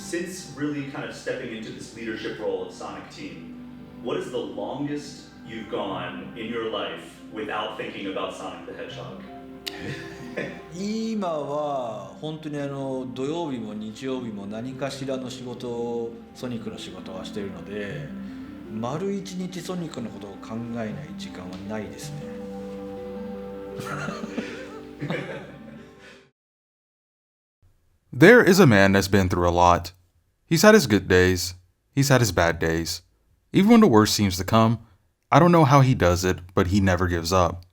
since really kind of stepping into this leadership role of Sonic Team, what is the longest you've gone in your life without thinking about Sonic the Hedgehog? 今は本当に土曜日も日曜日も何かしらの仕事をソニックの仕事はしているので、丸一日ソニックのことを考えない時間はないですね。There is a man that's been through a lot. He's had his good days. He's had his bad days. Even when the worst seems to come, I don't know how he does it, but he never gives up.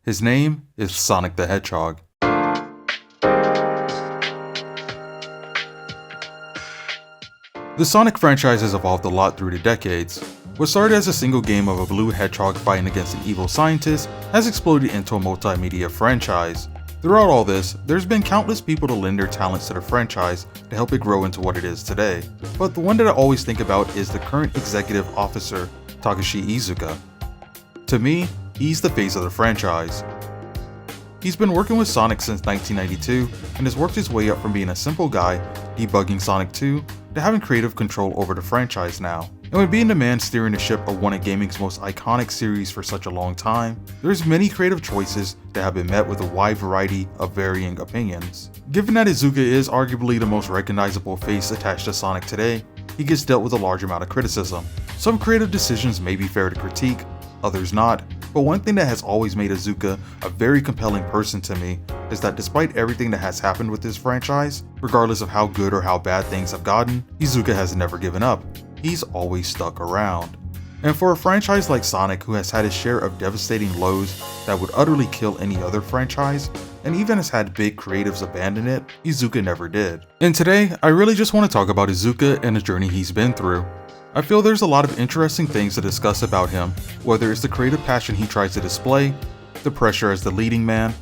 His name is Sonic the Hedgehog. The Sonic franchise has evolved a lot through the decades. What started as a single game of a blue hedgehog fighting against an evil scientist has exploded into a multimedia franchise. Throughout all this, there's been countless people to lend their talents to the franchise to help it grow into what it is today. But the one that I always think about is the current executive officer, Takashi Iizuka. To me, he's the face of the franchise. He's been working with Sonic since 1992 and has worked his way up from being a simple guy debugging Sonic 2 to having creative control over the franchise now. And with being the man steering the ship of one of gaming's most iconic series for such a long time, there's many creative choices that have been met with a wide variety of varying opinions. Given that Iizuka is arguably the most recognizable face attached to Sonic today, he gets dealt with a large amount of criticism. Some creative decisions may be fair to critique, others not, but one thing that has always made Iizuka a very compelling person to me is that despite everything that has happened with this franchise, regardless of how good or how bad things have gotten, Iizuka has never given up. He's always stuck around. And for a franchise like Sonic, who has had his share of devastating lows that would utterly kill any other franchise, and even has had big creatives abandon it, Iizuka never did. And today, I really just want to talk about Iizuka and the journey he's been through. I feel there's a lot of interesting things to discuss about him, whether it's the creative passion he tries to display, the pressure as the leading man,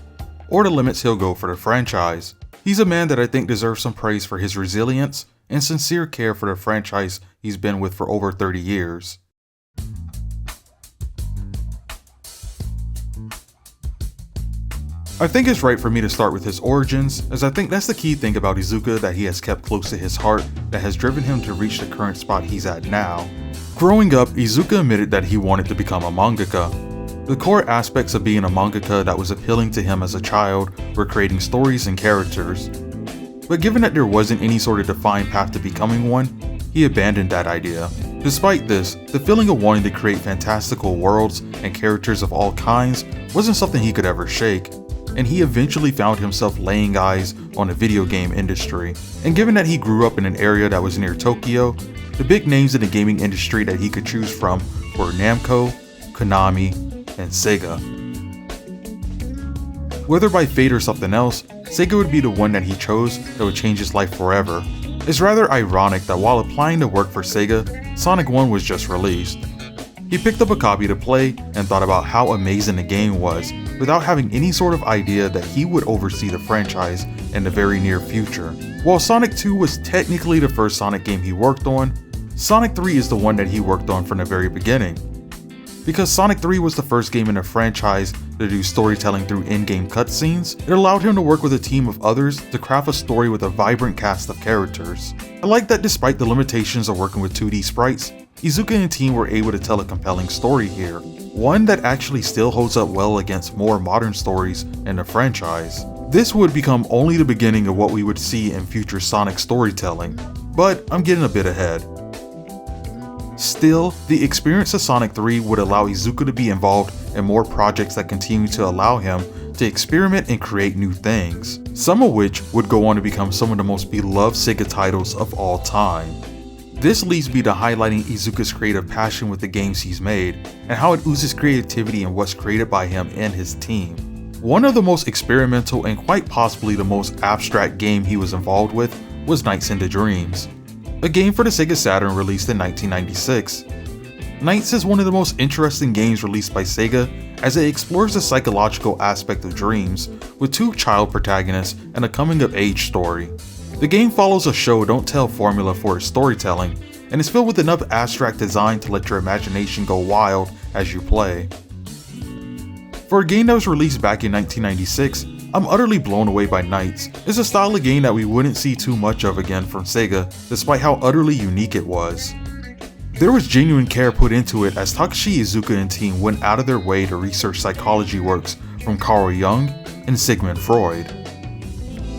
or the limits he'll go for the franchise. He's a man that I think deserves some praise for his resilience and sincere care for the franchise he's been with for over 30 years. I think it's right for me to start with his origins, as I think that's the key thing about Iizuka that he has kept close to his heart that has driven him to reach the current spot he's at now. Growing up, Iizuka admitted that he wanted to become a mangaka. The core aspects of being a mangaka that was appealing to him as a child were creating stories and characters. But given that there wasn't any sort of defined path to becoming one, he abandoned that idea. Despite this, the feeling of wanting to create fantastical worlds and characters of all kinds wasn't something he could ever shake, and he eventually found himself laying eyes on the video game industry. And given that he grew up in an area that was near Tokyo, the big names in the gaming industry that he could choose from were Namco, Konami, and Sega. Whether by fate or something else, Sega would be the one that he chose that would change his life forever. It's rather ironic that while applying to work for Sega, Sonic 1 was just released. He picked up a copy to play and thought about how amazing the game was, without having any sort of idea that he would oversee the franchise in the very near future. While Sonic 2 was technically the first Sonic game he worked on, Sonic 3 is the one that he worked on from the very beginning. Because Sonic 3 was the first game in the franchise to do storytelling through in-game cutscenes, it allowed him to work with a team of others to craft a story with a vibrant cast of characters. I like that despite the limitations of working with 2D sprites, Iizuka and team were able to tell a compelling story here, one that actually still holds up well against more modern stories in the franchise. This would become only the beginning of what we would see in future Sonic storytelling, but I'm getting a bit ahead. Still, the experience of Sonic 3 would allow Iizuka to be involved in more projects that continue to allow him to experiment and create new things, some of which would go on to become some of the most beloved Sega titles of all time. This leads me to highlighting Iizuka's creative passion with the games he's made, and how it oozes creativity in what's created by him and his team. One of the most experimental and quite possibly the most abstract game he was involved with was Nights into Dreams, a game for the Sega Saturn released in 1996. Nights is one of the most interesting games released by Sega, as it explores the psychological aspect of dreams with two child protagonists and a coming-of-age story. The game follows a show-don't-tell formula for its storytelling, and is filled with enough abstract design to let your imagination go wild as you play. For a game that was released back in 1996, I'm utterly blown away by Knights. It's a style of game that we wouldn't see too much of again from Sega, despite how utterly unique it was. There was genuine care put into it as Takashi Iizuka and team went out of their way to research psychology works from Carl Jung and Sigmund Freud.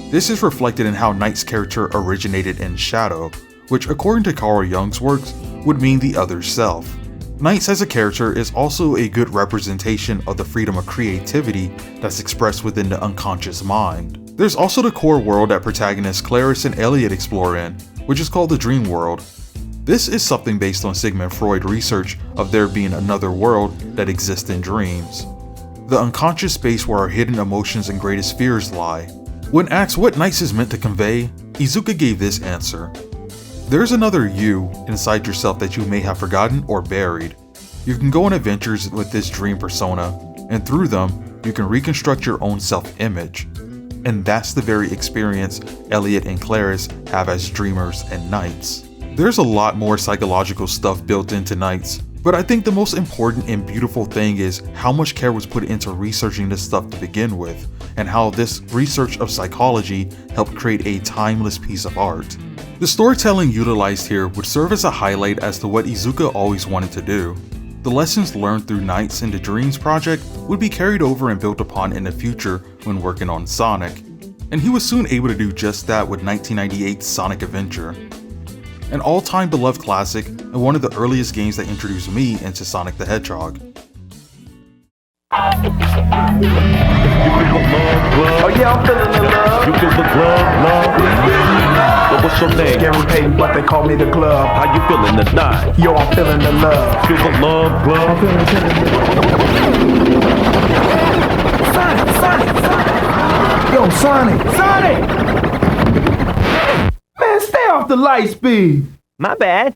This is reflected in how Knight's character originated in shadow, which according to Carl Jung's works would mean the other self. Knights as a character is also a good representation of the freedom of creativity that's expressed within the unconscious mind. There's also the core world that protagonists Clarice and Elliot explore in, which is called the Dream World. This is something based on Sigmund Freud research of there being another world that exists in dreams. The unconscious space where our hidden emotions and greatest fears lie. When asked what Knights is meant to convey, Iizuka gave this answer. There's another you inside yourself that you may have forgotten or buried. You can go on adventures with this dream persona, and through them, you can reconstruct your own self-image. And that's the very experience Elliot and Clarice have as dreamers and knights. There's a lot more psychological stuff built into Knights, but I think the most important and beautiful thing is how much care was put into researching this stuff to begin with, and how this research of psychology helped create a timeless piece of art. The storytelling utilized here would serve as a highlight as to what Iizuka always wanted to do. The lessons learned through Knights and the Dreams project would be carried over and built upon in the future when working on Sonic, and he was soon able to do just that with 1998's Sonic Adventure. An all-time beloved classic and one of the earliest games that introduced me into Sonic the Hedgehog. Oh yeah, I'm feeling the love. You feel the glove, love? Well, what's your name? Gary Payton, but they call me the glove. How you feeling tonight? Yo, I'm feeling the love. Feel the love, glove? Sonic! Yo, Sonic! Man, stay off the light speed. My bad.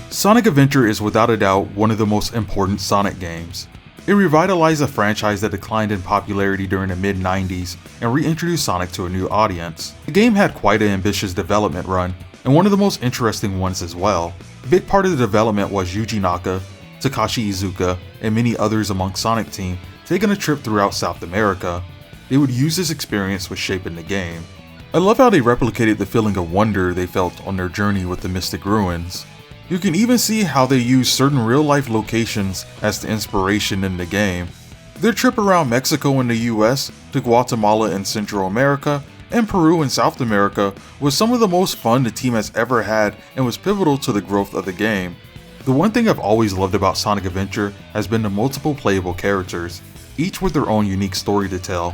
Sonic Adventure is without a doubt one of the most important Sonic games. It revitalized a franchise that declined in popularity during the mid-90s and reintroduced Sonic to a new audience. The game had quite an ambitious development run, and one of the most interesting ones as well. A big part of the development was Yuji Naka, Takashi Iizuka, and many others among Sonic Team taking a trip throughout South America. They would use this experience with shaping the game. I love how they replicated the feeling of wonder they felt on their journey with the Mystic Ruins. You can even see how they use certain real-life locations as the inspiration in the game. Their trip around Mexico and the US, to Guatemala in Central America, and Peru in South America was some of the most fun the team has ever had and was pivotal to the growth of the game. The one thing I've always loved about Sonic Adventure has been the multiple playable characters, each with their own unique story to tell.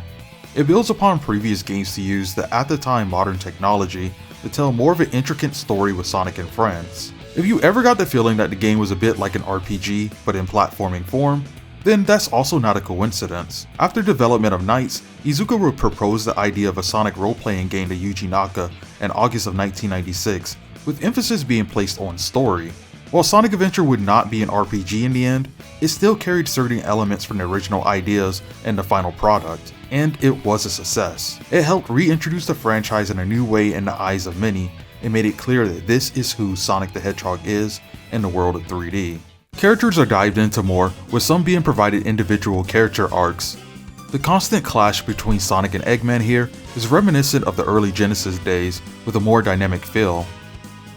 It builds upon previous games to use the at the time modern technology to tell more of an intricate story with Sonic and friends. If you ever got the feeling that the game was a bit like an RPG, but in platforming form, then that's also not a coincidence. After development of Knights, Iizuka would propose the idea of a Sonic role-playing game to Yuji Naka in August of 1996, with emphasis being placed on story. While Sonic Adventure would not be an RPG in the end, it still carried certain elements from the original ideas and the final product, and it was a success. It helped reintroduce the franchise in a new way in the eyes of many, and made it clear that this is who Sonic the Hedgehog is in the world of 3D. Characters are dived into more, with some being provided individual character arcs. The constant clash between Sonic and Eggman here is reminiscent of the early Genesis days with a more dynamic feel.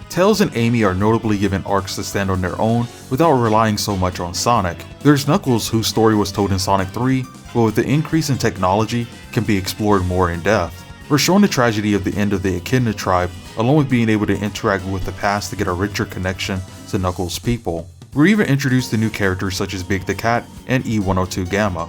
Tails and Amy are notably given arcs to stand on their own without relying so much on Sonic. There's Knuckles, whose story was told in Sonic 3, but with the increase in technology can be explored more in depth. We're shown the tragedy of the end of the Echidna tribe, along with being able to interact with the past to get a richer connection to Knuckles' people. We're even introduced to new characters such as Big the Cat and E102 Gamma.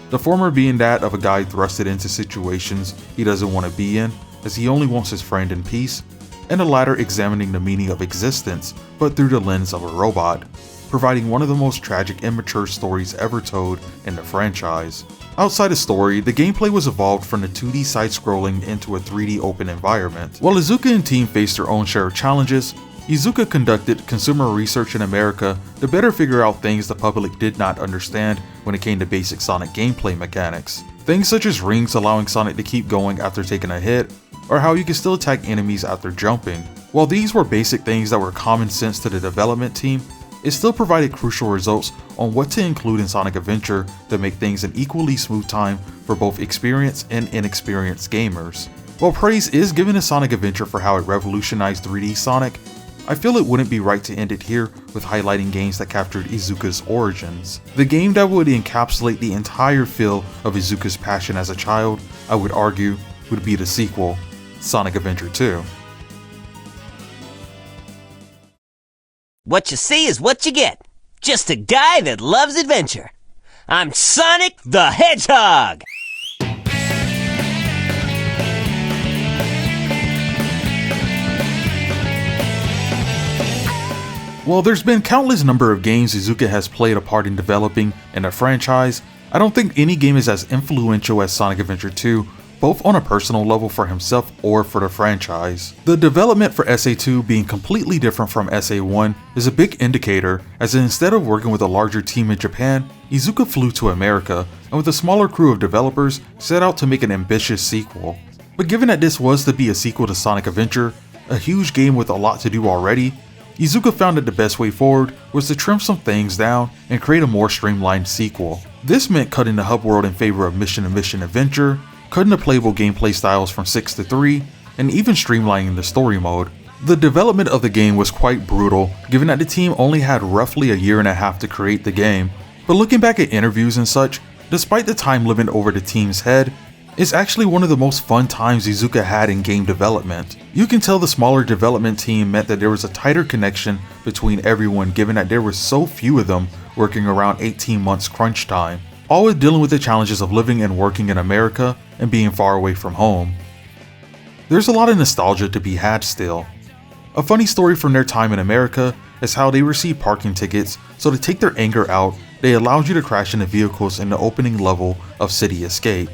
The former being that of a guy thrusted into situations he doesn't want to be in, as he only wants his friend in peace, and the latter examining the meaning of existence, but through the lens of a robot, providing one of the most tragic immature stories ever told in the franchise. Outside of story, the gameplay was evolved from the 2D side-scrolling into a 3D open environment. While Iizuka and team faced their own share of challenges, Iizuka conducted consumer research in America to better figure out things the public did not understand when it came to basic Sonic gameplay mechanics. Things such as rings allowing Sonic to keep going after taking a hit, or how you can still attack enemies after jumping. While these were basic things that were common sense to the development team, it still provided crucial results on what to include in Sonic Adventure that make things an equally smooth time for both experienced and inexperienced gamers. While praise is given to Sonic Adventure for how it revolutionized 3D Sonic, I feel it wouldn't be right to end it here with highlighting games that captured Iizuka's origins. The game that would encapsulate the entire feel of Iizuka's passion as a child, I would argue, would be the sequel, Sonic Adventure 2. What you see is what you get. Just a guy that loves adventure. I'm Sonic the Hedgehog! While there's been countless number of games Iizuka has played a part in developing in a franchise, I don't think any game is as influential as Sonic Adventure 2, both on a personal level for himself or for the franchise. The development for SA2 being completely different from SA1 is a big indicator, as instead of working with a larger team in Japan, Iizuka flew to America and with a smaller crew of developers set out to make an ambitious sequel. But given that this was to be a sequel to Sonic Adventure, a huge game with a lot to do already, Iizuka found that the best way forward was to trim some things down and create a more streamlined sequel. This meant cutting the hub world in favor of mission-to-mission adventure, cutting the playable gameplay styles from 6 to 3, and even streamlining the story mode. The development of the game was quite brutal, given that the team only had roughly a year and a half to create the game, but looking back at interviews and such, despite the time limit over the team's head, it's actually one of the most fun times Iizuka had in game development. You can tell the smaller development team meant that there was a tighter connection between everyone, given that there were so few of them working around 18 months crunch time, always dealing with the challenges of living and working in America and being far away from home. There's a lot of nostalgia to be had still. A funny story from their time in America is how they received parking tickets, so to take their anger out, they allowed you to crash into vehicles in the opening level of City Escape.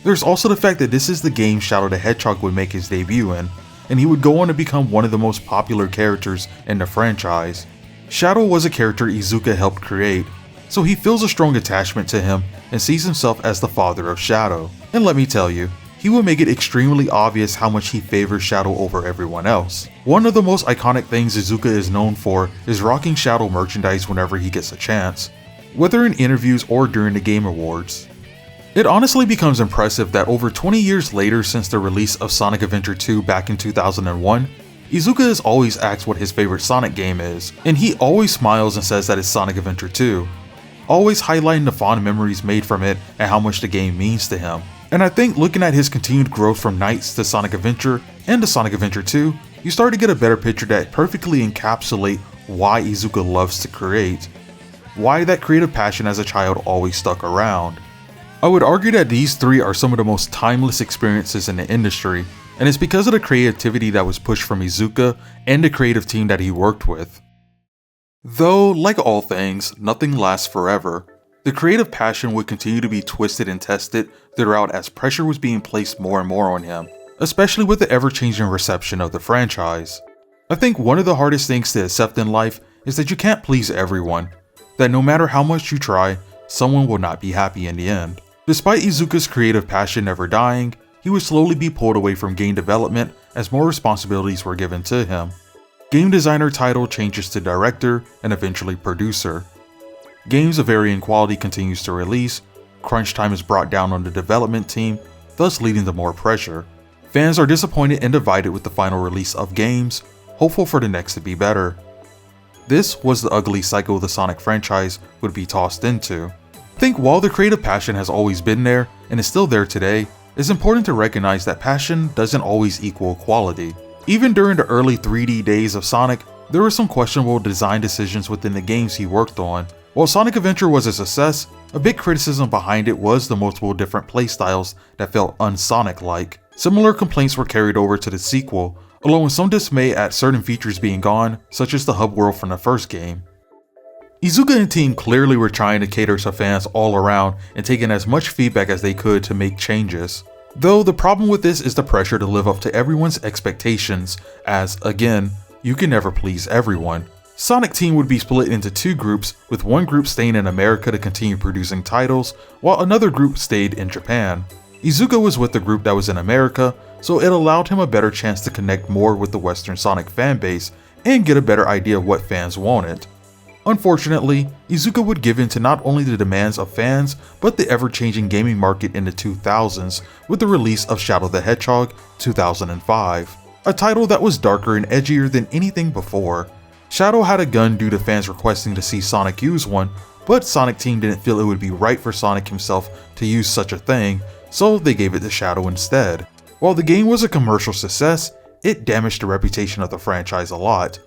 There's also the fact that this is the game Shadow the Hedgehog would make his debut in, and he would go on to become one of the most popular characters in the franchise. Shadow was a character Iizuka helped create, so he feels a strong attachment to him and sees himself as the father of Shadow. And let me tell you, he will make it extremely obvious how much he favors Shadow over everyone else. One of the most iconic things Iizuka is known for is rocking Shadow merchandise whenever he gets a chance, whether in interviews or during the Game Awards. It honestly becomes impressive that over 20 years later since the release of Sonic Adventure 2 back in 2001, Iizuka has always asked what his favorite Sonic game is, and he always smiles and says that it's Sonic Adventure 2, always highlighting the fond memories made from it and how much the game means to him. And I think looking at his continued growth from Nights to Sonic Adventure and to Sonic Adventure 2, you start to get a better picture that perfectly encapsulate why Iizuka loves to create, why that creative passion as a child always stuck around. I would argue that these three are some of the most timeless experiences in the industry, and it's because of the creativity that was pushed from Iizuka and the creative team that he worked with. Though, like all things, nothing lasts forever, the creative passion would continue to be twisted and tested throughout as pressure was being placed more and more on him, especially with the ever-changing reception of the franchise. I think one of the hardest things to accept in life is that you can't please everyone, that no matter how much you try, someone will not be happy in the end. Despite Iizuka's creative passion never dying, he would slowly be pulled away from game development as more responsibilities were given to him. Game designer title changes to director and eventually producer. Games of varying quality continues to release, crunch time is brought down on the development team, thus leading to more pressure. Fans are disappointed and divided with the final release of games, hopeful for the next to be better. This was the ugly cycle the Sonic franchise would be tossed into. I think while the creative passion has always been there and is still there today, it's important to recognize that passion doesn't always equal quality. Even during the early 3D days of Sonic, there were some questionable design decisions within the games he worked on. While Sonic Adventure was a success, a big criticism behind it was the multiple different playstyles that felt un-Sonic-like. Similar complaints were carried over to the sequel, along with some dismay at certain features being gone, such as the hub world from the first game. Iizuka and team clearly were trying to cater to fans all around and taking as much feedback as they could to make changes. Though the problem with this is the pressure to live up to everyone's expectations, as, again, you can never please everyone. Sonic Team would be split into two groups, with one group staying in America to continue producing titles, while another group stayed in Japan. Iizuka was with the group that was in America, so it allowed him a better chance to connect more with the Western Sonic fanbase and get a better idea of what fans wanted. Unfortunately, Iizuka would give in to not only the demands of fans, but the ever-changing gaming market in the 2000s with the release of Shadow the Hedgehog 2005, a title that was darker and edgier than anything before. Shadow had a gun due to fans requesting to see Sonic use one, but Sonic Team didn't feel it would be right for Sonic himself to use such a thing, so they gave it to Shadow instead. While the game was a commercial success, it damaged the reputation of the franchise a lot.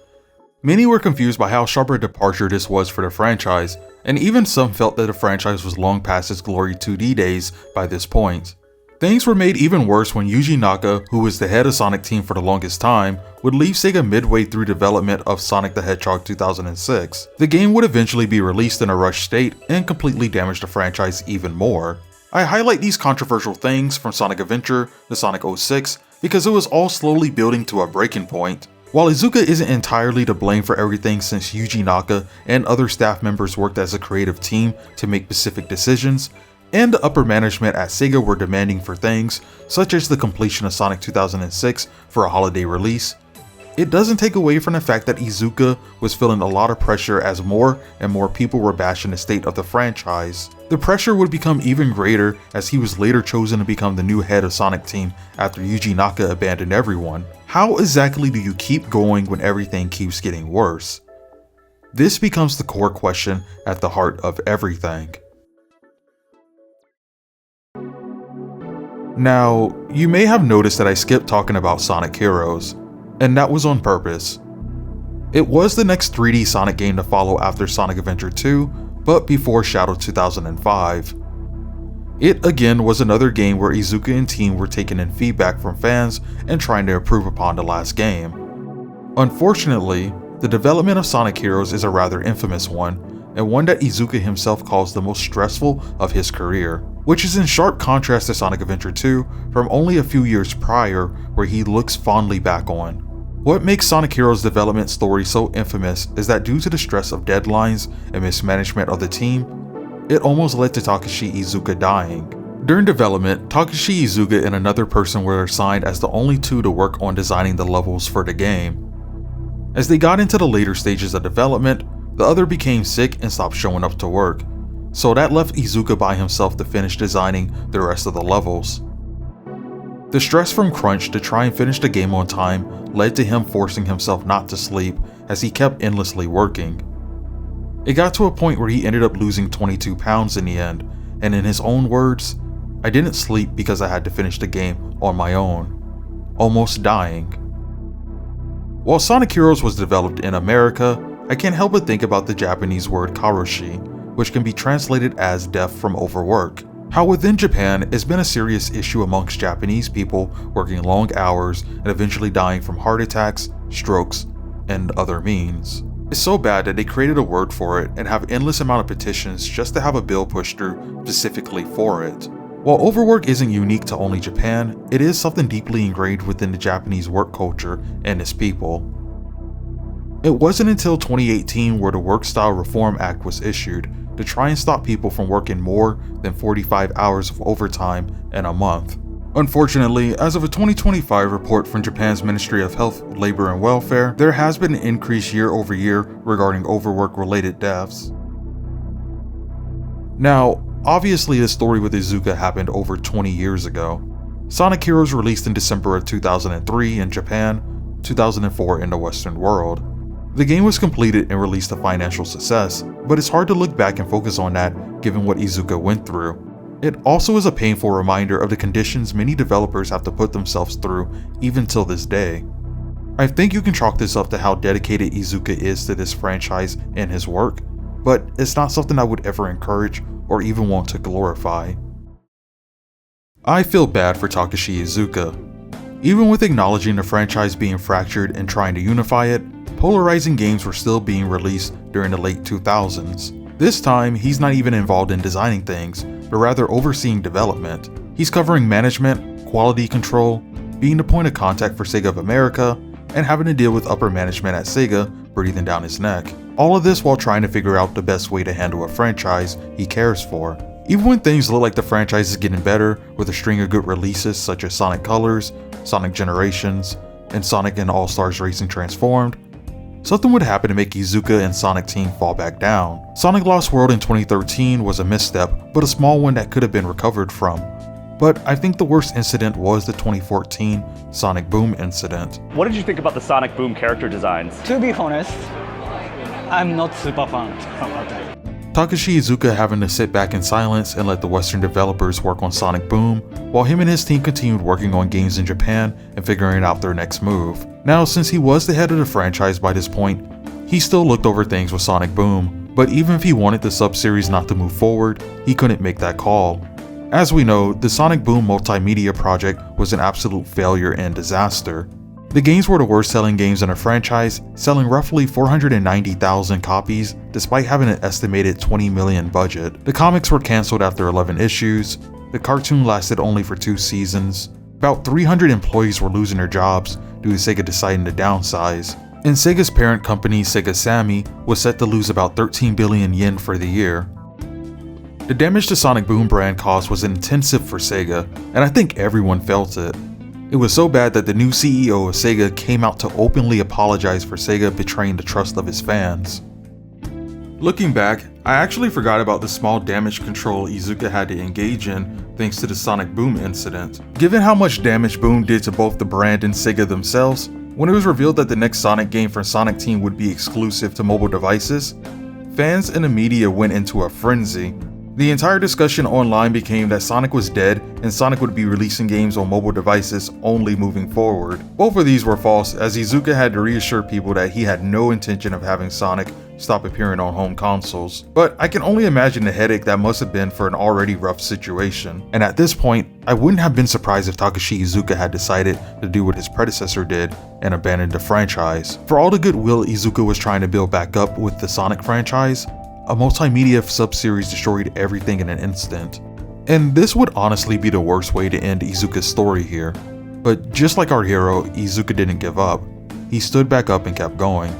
Many were confused by how sharp a departure this was for the franchise, and even some felt that the franchise was long past its glory 2D days by this point. Things were made even worse when Yuji Naka, who was the head of Sonic Team for the longest time, would leave Sega midway through development of Sonic the Hedgehog 2006. The game would eventually be released in a rushed state and completely damage the franchise even more. I highlight these controversial things from Sonic Adventure to Sonic 06 because it was all slowly building to a breaking point. While Iizuka isn't entirely to blame for everything since Yuji Naka and other staff members worked as a creative team to make specific decisions, and the upper management at Sega were demanding for things such as the completion of Sonic 2006 for a holiday release, it doesn't take away from the fact that Iizuka was feeling a lot of pressure as more and more people were bashing the state of the franchise. The pressure would become even greater as he was later chosen to become the new head of Sonic Team after Yuji Naka abandoned everyone. How exactly do you keep going when everything keeps getting worse? This becomes the core question at the heart of everything. Now, you may have noticed that I skipped talking about Sonic Heroes, and that was on purpose. It was the next 3D Sonic game to follow after Sonic Adventure 2, but before Shadow 2005. It again was another game where Iizuka and team were taking in feedback from fans and trying to improve upon the last game. Unfortunately, the development of Sonic Heroes is a rather infamous one, and one that Iizuka himself calls the most stressful of his career, which is in sharp contrast to Sonic Adventure 2 from only a few years prior where he looks fondly back on. What makes Sonic Heroes' development story so infamous is that due to the stress of deadlines and mismanagement of the team, it almost led to Takashi Iizuka dying. During development, Takashi Iizuka and another person were assigned as the only two to work on designing the levels for the game. As they got into the later stages of development, the other became sick and stopped showing up to work, so that left Iizuka by himself to finish designing the rest of the levels. The stress from crunch to try and finish the game on time led to him forcing himself not to sleep as he kept endlessly working. It got to a point where he ended up losing 22 pounds in the end, and in his own words, "I didn't sleep because I had to finish the game on my own," almost dying. While Sonic Heroes was developed in America, I can't help but think about the Japanese word Karoshi, which can be translated as death from overwork. How within Japan, it's been a serious issue amongst Japanese people working long hours and eventually dying from heart attacks, strokes, and other means. It's so bad that they created a word for it and have endless amount of petitions just to have a bill pushed through specifically for it. While overwork isn't unique to only Japan, it is something deeply ingrained within the Japanese work culture and its people. It wasn't until 2018 where the Work Style Reform Act was issued to try and stop people from working more than 45 hours of overtime in a month. Unfortunately, as of a 2025 report from Japan's Ministry of Health, Labor and Welfare, there has been an increase year over year regarding overwork-related deaths. Now, obviously this story with Iizuka happened over 20 years ago. Sonic Heroes released in December of 2003 in Japan, 2004 in the Western world. The game was completed and released a financial success, but it's hard to look back and focus on that given what Iizuka went through. It also is a painful reminder of the conditions many developers have to put themselves through even till this day. I think you can chalk this up to how dedicated Iizuka is to this franchise and his work, but it's not something I would ever encourage or even want to glorify. I feel bad for Takashi Iizuka. Even with acknowledging the franchise being fractured and trying to unify it, polarizing games were still being released during the late 2000s. This time, he's not even involved in designing things, but rather overseeing development. He's covering management, quality control, being the point of contact for Sega of America, and having to deal with upper management at Sega breathing down his neck. All of this while trying to figure out the best way to handle a franchise he cares for. Even when things look like the franchise is getting better with a string of good releases such as Sonic Colors, Sonic Generations, and Sonic and All-Stars Racing Transformed, something would happen to make Iizuka and Sonic Team fall back down. Sonic Lost World in 2013 was a misstep, but a small one that could have been recovered from. But I think the worst incident was the 2014 Sonic Boom incident. What did you think about the Sonic Boom character designs? To be honest, I'm not super fan about that. Takashi Iizuka having to sit back in silence and let the Western developers work on Sonic Boom, while him and his team continued working on games in Japan and figuring out their next move. Now, since he was the head of the franchise by this point, he still looked over things with Sonic Boom, but even if he wanted the sub-series not to move forward, he couldn't make that call. As we know, the Sonic Boom multimedia project was an absolute failure and disaster. The games were the worst selling games in a franchise, selling roughly 490,000 copies despite having an estimated $20 million budget. The comics were cancelled after 11 issues, the cartoon lasted only for 2 seasons, about 300 employees were losing their jobs due to Sega deciding to downsize, and Sega's parent company Sega Sammy was set to lose about 13 billion yen for the year. The damage the Sonic Boom brand caused was intensive for Sega, and I think everyone felt it. It was so bad that the new CEO of Sega came out to openly apologize for Sega betraying the trust of his fans. Looking back, I actually forgot about the small damage control Iizuka had to engage in thanks to the Sonic Boom incident. Given how much damage Boom did to both the brand and Sega themselves, when it was revealed that the next Sonic game from Sonic Team would be exclusive to mobile devices, fans and the media went into a frenzy. The entire discussion online became that Sonic was dead and Sonic would be releasing games on mobile devices only moving forward. Both of these were false, as Iizuka had to reassure people that he had no intention of having Sonic stop appearing on home consoles. But I can only imagine the headache that must have been for an already rough situation. And at this point, I wouldn't have been surprised if Takashi Iizuka had decided to do what his predecessor did and abandon the franchise. For all the goodwill Iizuka was trying to build back up with the Sonic franchise, a multimedia sub-series destroyed everything in an instant. And this would honestly be the worst way to end Iizuka's story here. But just like our hero, Iizuka didn't give up. He stood back up and kept going.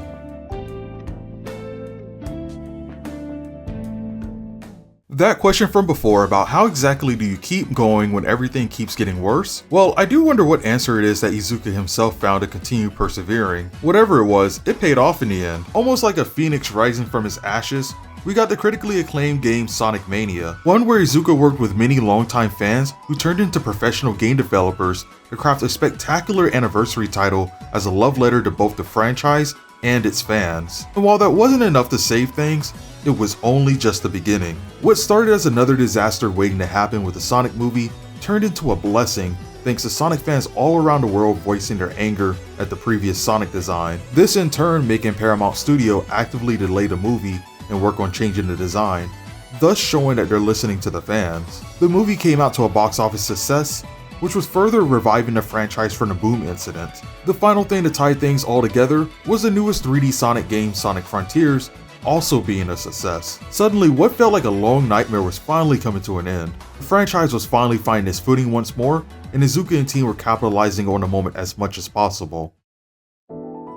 That question from before about how exactly do you keep going when everything keeps getting worse? Well, I do wonder what answer it is that Iizuka himself found to continue persevering. Whatever it was, it paid off in the end. Almost like a phoenix rising from his ashes, we got the critically acclaimed game Sonic Mania, one where Iizuka worked with many longtime fans who turned into professional game developers to craft a spectacular anniversary title as a love letter to both the franchise and its fans. And while that wasn't enough to save things, it was only just the beginning. What started as another disaster waiting to happen with the Sonic movie turned into a blessing thanks to Sonic fans all around the world voicing their anger at the previous Sonic design. This in turn making Paramount Studio actively delay the movie and work on changing the design, thus showing that they're listening to the fans. The movie came out to a box office success, which was further reviving the franchise from the Boom incident. The final thing to tie things all together was the newest 3D Sonic game, Sonic Frontiers, also being a success. Suddenly, what felt like a long nightmare was finally coming to an end. The franchise was finally finding its footing once more, and Iizuka and team were capitalizing on the moment as much as possible.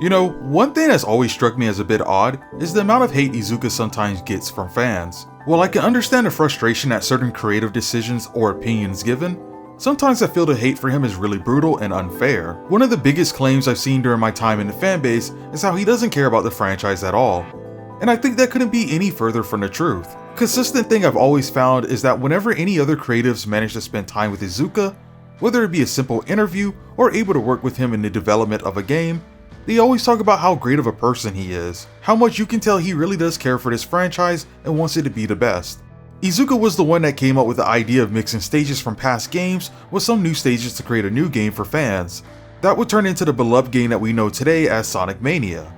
You know, one thing that's always struck me as a bit odd is the amount of hate Iizuka sometimes gets from fans. While I can understand the frustration at certain creative decisions or opinions given, sometimes I feel the hate for him is really brutal and unfair. One of the biggest claims I've seen during my time in the fanbase is how he doesn't care about the franchise at all. And I think that couldn't be any further from the truth. Consistent thing I've always found is that whenever any other creatives manage to spend time with Iizuka, whether it be a simple interview or able to work with him in the development of a game, they always talk about how great of a person he is, how much you can tell he really does care for this franchise and wants it to be the best. Iizuka was the one that came up with the idea of mixing stages from past games with some new stages to create a new game for fans. That would turn into the beloved game that we know today as Sonic Mania.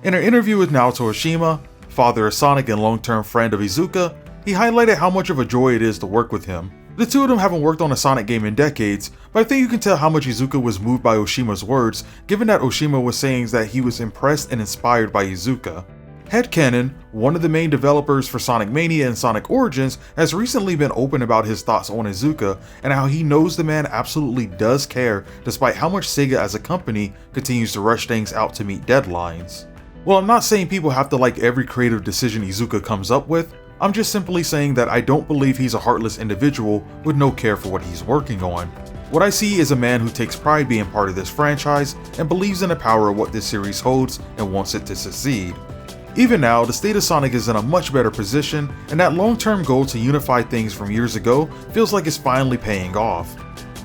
In an interview with Naoto Oshima, father of Sonic and long-term friend of Iizuka, he highlighted how much of a joy it is to work with him. The two of them haven't worked on a Sonic game in decades, but I think you can tell how much Iizuka was moved by Oshima's words, given that Oshima was saying that he was impressed and inspired by Iizuka. Headcanon, one of the main developers for Sonic Mania and Sonic Origins, has recently been open about his thoughts on Iizuka and how he knows the man absolutely does care despite how much Sega as a company continues to rush things out to meet deadlines. Well, I'm not saying people have to like every creative decision Iizuka comes up with, I'm just simply saying that I don't believe he's a heartless individual with no care for what he's working on. What I see is a man who takes pride being part of this franchise and believes in the power of what this series holds and wants it to succeed. Even now, the state of Sonic is in a much better position, and that long-term goal to unify things from years ago feels like it's finally paying off.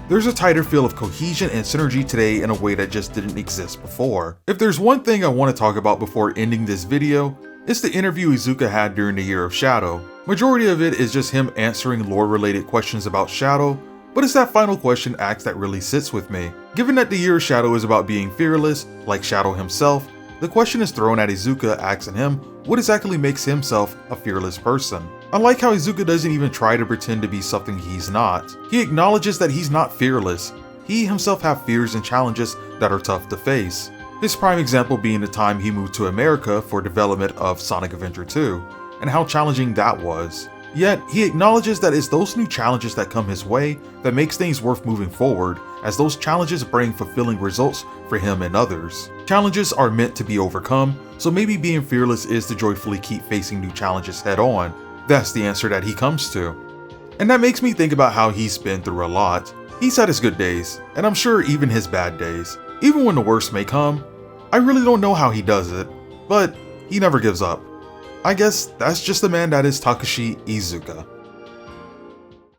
There's a tighter feel of cohesion and synergy today in a way that just didn't exist before. If there's one thing I want to talk about before ending this video, it's the interview Iizuka had during the Year of Shadow. Majority of it is just him answering lore-related questions about Shadow, but it's that final question asked that really sits with me. Given that the Year of Shadow is about being fearless, like Shadow himself, the question is thrown at Iizuka asking him what exactly makes himself a fearless person. I like how Iizuka doesn't even try to pretend to be something he's not. He acknowledges that he's not fearless. He himself have fears and challenges that are tough to face. His prime example being the time he moved to America for development of Sonic Adventure 2, and how challenging that was. Yet, he acknowledges that it's those new challenges that come his way that makes things worth moving forward, as those challenges bring fulfilling results for him and others. Challenges are meant to be overcome, so maybe being fearless is to joyfully keep facing new challenges head on. That's the answer that he comes to. And that makes me think about how he's been through a lot. He's had his good days, and I'm sure even his bad days. Even when the worst may come, I really don't know how he does it, but he never gives up. I guess that's just the man that is Takashi Iizuka.